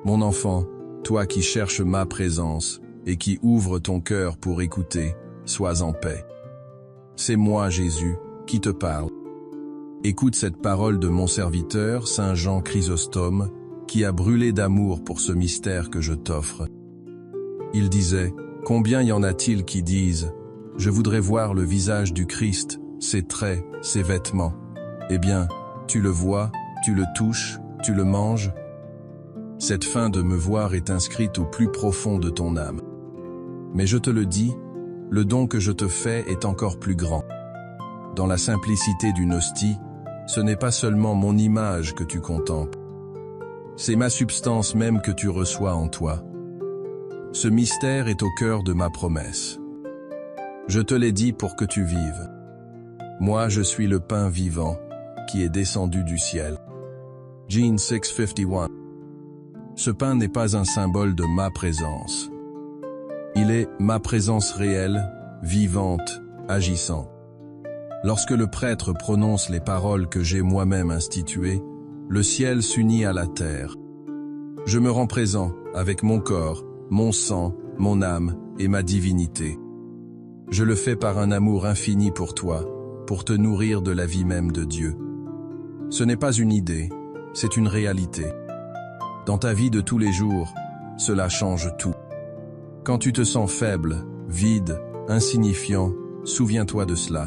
Mon enfant, toi qui cherches ma présence et qui ouvres ton cœur pour écouter, sois en paix. C'est moi, Jésus, qui te parle. Écoute cette parole de mon serviteur, Saint Jean Chrysostome, qui a brûlé d'amour pour ce mystère que je t'offre. Il disait, « Combien y en a-t-il qui disent, « Je voudrais voir le visage du Christ, ses traits, ses vêtements. » Eh bien, tu le vois, tu le touches, tu le manges. Cette faim de me voir est inscrite au plus profond de ton âme. Mais je te le dis, le don que je te fais est encore plus grand. Dans la simplicité d'une hostie, ce n'est pas seulement mon image que tu contemples. C'est ma substance même que tu reçois en toi. Ce mystère est au cœur de ma promesse. Je te l'ai dit pour que tu vives. Moi, je suis le pain vivant qui est descendu du ciel. Jean 6:51. Ce pain n'est pas un symbole de ma présence. Il est ma présence réelle, vivante, agissante. Lorsque le prêtre prononce les paroles que j'ai moi-même instituées, le ciel s'unit à la terre. Je me rends présent avec mon corps, mon sang, mon âme et ma divinité. Je le fais par un amour infini pour toi, pour te nourrir de la vie même de Dieu. Ce n'est pas une idée, c'est une réalité. Dans ta vie de tous les jours, cela change tout. Quand tu te sens faible, vide, insignifiant, souviens-toi de cela.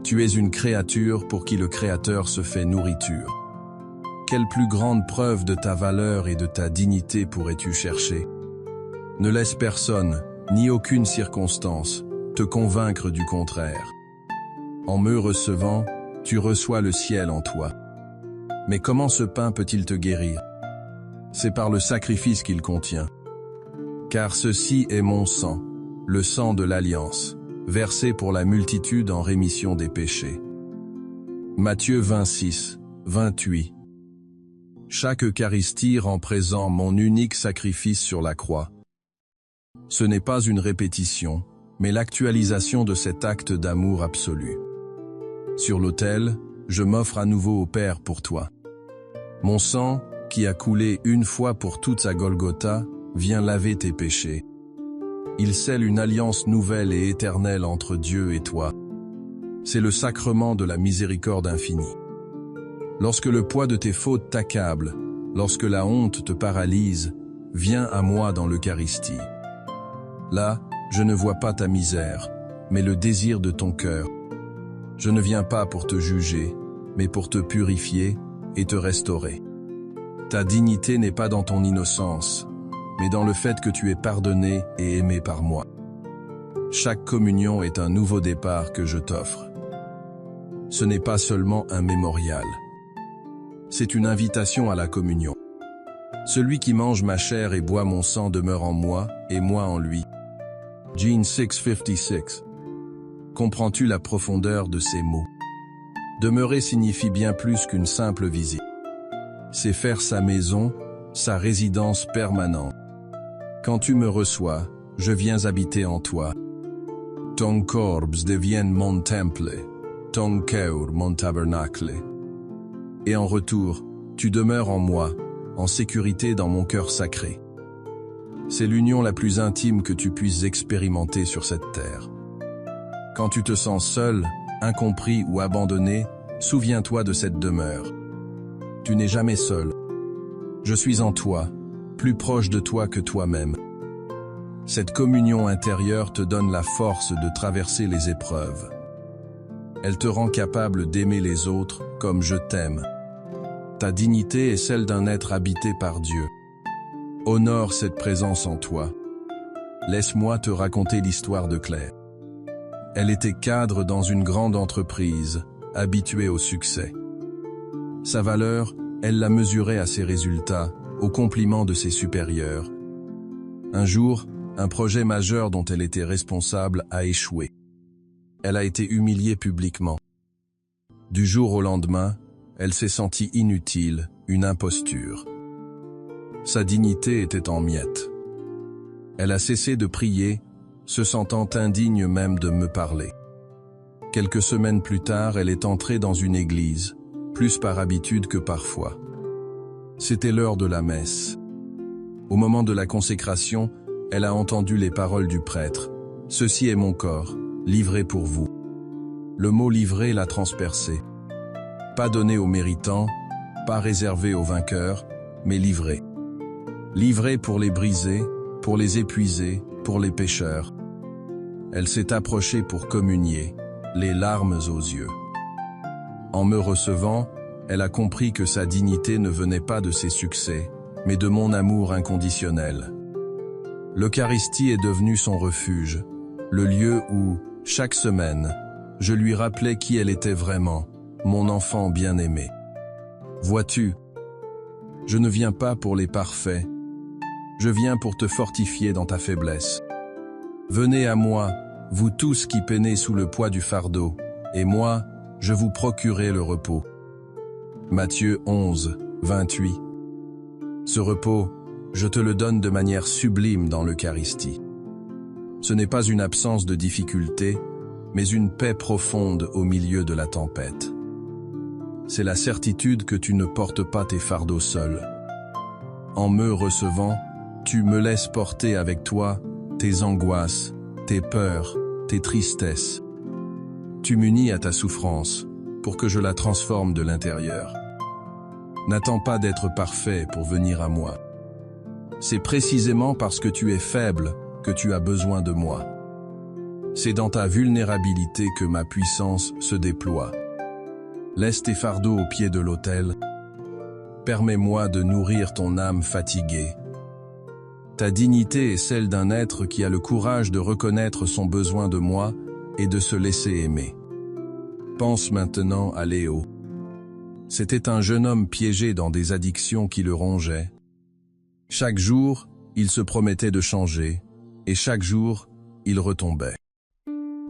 Tu es une créature pour qui le Créateur se fait nourriture. Quelle plus grande preuve de ta valeur et de ta dignité pourrais-tu chercher? Ne laisse personne, ni aucune circonstance, te convaincre du contraire. En me recevant, tu reçois le ciel en toi. Mais comment ce pain peut-il te guérir? C'est par le sacrifice qu'il contient. Car ceci est mon sang, le sang de l'alliance, versé pour la multitude en rémission des péchés. Matthieu 26, 28. Chaque Eucharistie rend présent mon unique sacrifice sur la croix. Ce n'est pas une répétition, mais l'actualisation de cet acte d'amour absolu. Sur l'autel, je m'offre à nouveau au Père pour toi. Mon sang, qui a coulé une fois pour toutes à Golgotha, vient laver tes péchés. Il scelle une alliance nouvelle et éternelle entre Dieu et toi. C'est le sacrement de la miséricorde infinie. Lorsque le poids de tes fautes t'accable, lorsque la honte te paralyse, viens à moi dans l'Eucharistie. Là, je ne vois pas ta misère, mais le désir de ton cœur. Je ne viens pas pour te juger, mais pour te purifier et te restaurer. Ta dignité n'est pas dans ton innocence, mais dans le fait que tu es pardonné et aimé par moi. Chaque communion est un nouveau départ que je t'offre. Ce n'est pas seulement un mémorial. C'est une invitation à la communion. Celui qui mange ma chair et boit mon sang demeure en moi et moi en lui. Jean 6:56. Comprends-tu la profondeur de ces mots? Demeurer signifie bien plus qu'une simple visite. C'est faire sa maison, sa résidence permanente. Quand tu me reçois, je viens habiter en toi. Ton corps devient mon temple, ton cœur mon tabernacle. Et en retour, tu demeures en moi, en sécurité dans mon cœur sacré. C'est l'union la plus intime que tu puisses expérimenter sur cette terre. Quand tu te sens seul, incompris ou abandonné, souviens-toi de cette demeure. Tu n'es jamais seul. Je suis en toi, plus proche de toi que toi-même. Cette communion intérieure te donne la force de traverser les épreuves. Elle te rend capable d'aimer les autres comme je t'aime. Ta dignité est celle d'un être habité par Dieu. Honore cette présence en toi. Laisse-moi te raconter l'histoire de Claire. Elle était cadre dans une grande entreprise, habituée au succès. Sa valeur, elle la mesurait à ses résultats, au compliment de ses supérieurs. Un jour, un projet majeur dont elle était responsable a échoué. Elle a été humiliée publiquement. Du jour au lendemain, elle s'est sentie inutile, une imposture. Sa dignité était en miettes. Elle a cessé de prier, se sentant indigne même de me parler. Quelques semaines plus tard, elle est entrée dans une église, plus par habitude que par foi. C'était l'heure de la messe. Au moment de la consécration, elle a entendu les paroles du prêtre. « Ceci est mon corps, livré pour vous. » Le mot « livré » l'a transpercé. Pas donné aux méritants, pas réservé aux vainqueurs, mais livré. Livré pour les brisés, pour les épuisés, pour les pécheurs. Elle s'est approchée pour communier, les larmes aux yeux. En me recevant, elle a compris que sa dignité ne venait pas de ses succès, mais de mon amour inconditionnel. L'Eucharistie est devenue son refuge, le lieu où, chaque semaine, je lui rappelais qui elle était vraiment, mon enfant bien-aimé. Vois-tu, je ne viens pas pour les parfaits, je viens pour te fortifier dans ta faiblesse. Venez à moi, vous tous qui peinez sous le poids du fardeau, et moi, je vous procurerai le repos. Matthieu 11, 28. Ce repos, je te le donne de manière sublime dans l'Eucharistie. Ce n'est pas une absence de difficulté, mais une paix profonde au milieu de la tempête. C'est la certitude que tu ne portes pas tes fardeaux seul. En me recevant, tu me laisses porter avec toi tes angoisses, tes peurs, tes tristesses. Tu m'unis à ta souffrance pour que je la transforme de l'intérieur. N'attends pas d'être parfait pour venir à moi. C'est précisément parce que tu es faible que tu as besoin de moi. C'est dans ta vulnérabilité que ma puissance se déploie. Laisse tes fardeaux au pied de l'autel. Permets-moi de nourrir ton âme fatiguée. Ta dignité est celle d'un être qui a le courage de reconnaître son besoin de moi et de se laisser aimer. Pense maintenant à Léo. C'était un jeune homme piégé dans des addictions qui le rongeaient. Chaque jour, il se promettait de changer, et chaque jour, il retombait.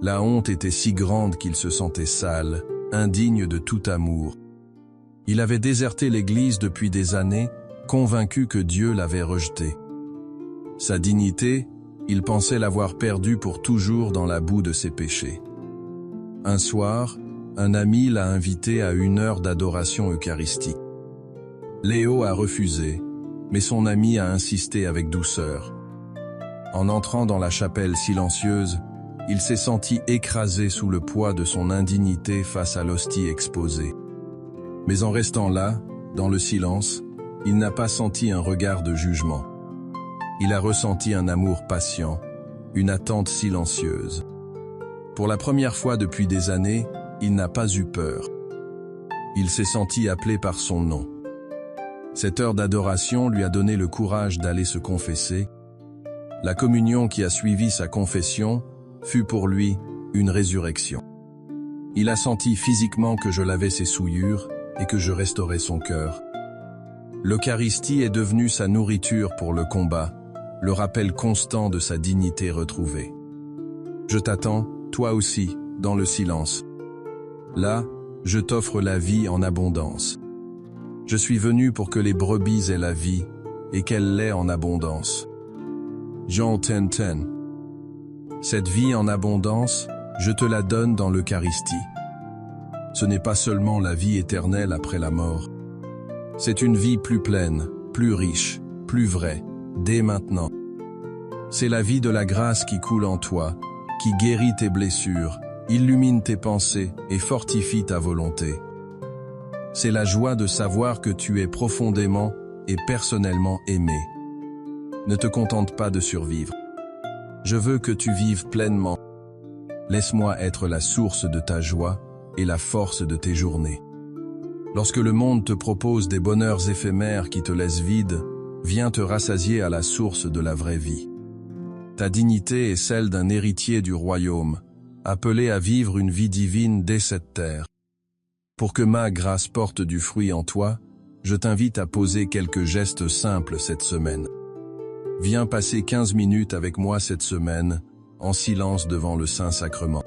La honte était si grande qu'il se sentait sale, indigne de tout amour. Il avait déserté l'Église depuis des années, convaincu que Dieu l'avait rejeté. Sa dignité, il pensait l'avoir perdue pour toujours dans la boue de ses péchés. Un soir, un ami l'a invité à une heure d'adoration eucharistique. Léo a refusé, mais son ami a insisté avec douceur. En entrant dans la chapelle silencieuse, il s'est senti écrasé sous le poids de son indignité face à l'hostie exposée. Mais en restant là, dans le silence, il n'a pas senti un regard de jugement. Il a ressenti un amour patient, une attente silencieuse. Pour la première fois depuis des années, il n'a pas eu peur. Il s'est senti appelé par son nom. Cette heure d'adoration lui a donné le courage d'aller se confesser. La communion qui a suivi sa confession fut pour lui une résurrection. Il a senti physiquement que je lavais ses souillures et que je restaurais son cœur. L'Eucharistie est devenue sa nourriture pour le combat, le rappel constant de sa dignité retrouvée. Je t'attends, toi aussi, dans le silence. Là, je t'offre la vie en abondance. Je suis venu pour que les brebis aient la vie et qu'elle l'ait en abondance. Jean 10:10. Cette vie en abondance, je te la donne dans l'Eucharistie. Ce n'est pas seulement la vie éternelle après la mort. C'est une vie plus pleine, plus riche, plus vraie, dès maintenant. C'est la vie de la grâce qui coule en toi, qui guérit tes blessures, illumine tes pensées et fortifie ta volonté. C'est la joie de savoir que tu es profondément et personnellement aimé. Ne te contente pas de survivre. Je veux que tu vives pleinement. Laisse-moi être la source de ta joie et la force de tes journées. Lorsque le monde te propose des bonheurs éphémères qui te laissent vide, viens te rassasier à la source de la vraie vie. Ta dignité est celle d'un héritier du royaume, appelé à vivre une vie divine dès cette terre. Pour que ma grâce porte du fruit en toi, je t'invite à poser quelques gestes simples cette semaine. Viens passer 15 minutes avec moi cette semaine, en silence devant le Saint-Sacrement.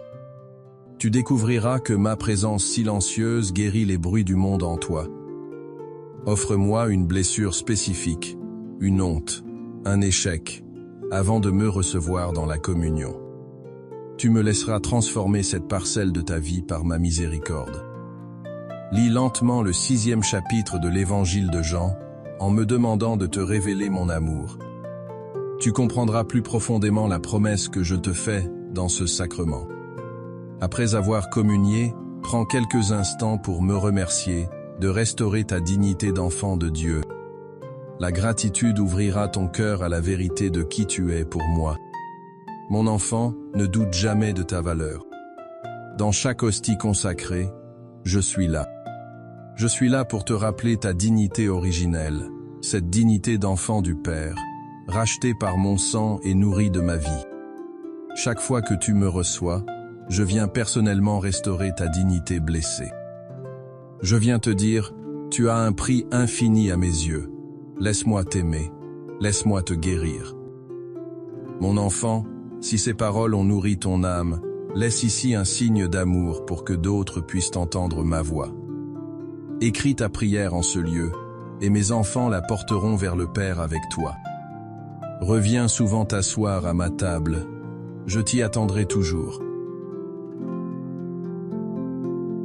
Tu découvriras que ma présence silencieuse guérit les bruits du monde en toi. Offre-moi une blessure spécifique, une honte, un échec, avant de me recevoir dans la communion. Tu me laisseras transformer cette parcelle de ta vie par ma miséricorde. Lis lentement le 6e chapitre de l'Évangile de Jean, en me demandant de te révéler mon amour. tu comprendras plus profondément la promesse que je te fais dans ce sacrement. Après avoir communié, prends quelques instants pour me remercier de restaurer ta dignité d'enfant de Dieu. La gratitude ouvrira ton cœur à la vérité de qui tu es pour moi. Mon enfant, ne doute jamais de ta valeur. Dans chaque hostie consacrée, je suis là. Je suis là pour te rappeler ta dignité originelle, cette dignité d'enfant du Père, rachetée par mon sang et nourrie de ma vie. Chaque fois que tu me reçois, je viens personnellement restaurer ta dignité blessée. Je viens te dire, tu as un prix infini à mes yeux. Laisse-moi t'aimer, laisse-moi te guérir. Mon enfant, si ces paroles ont nourri ton âme, laisse ici un signe d'amour pour que d'autres puissent entendre ma voix. Écris ta prière en ce lieu, et mes enfants la porteront vers le Père avec toi. Reviens souvent t'asseoir à ma table, je t'y attendrai toujours.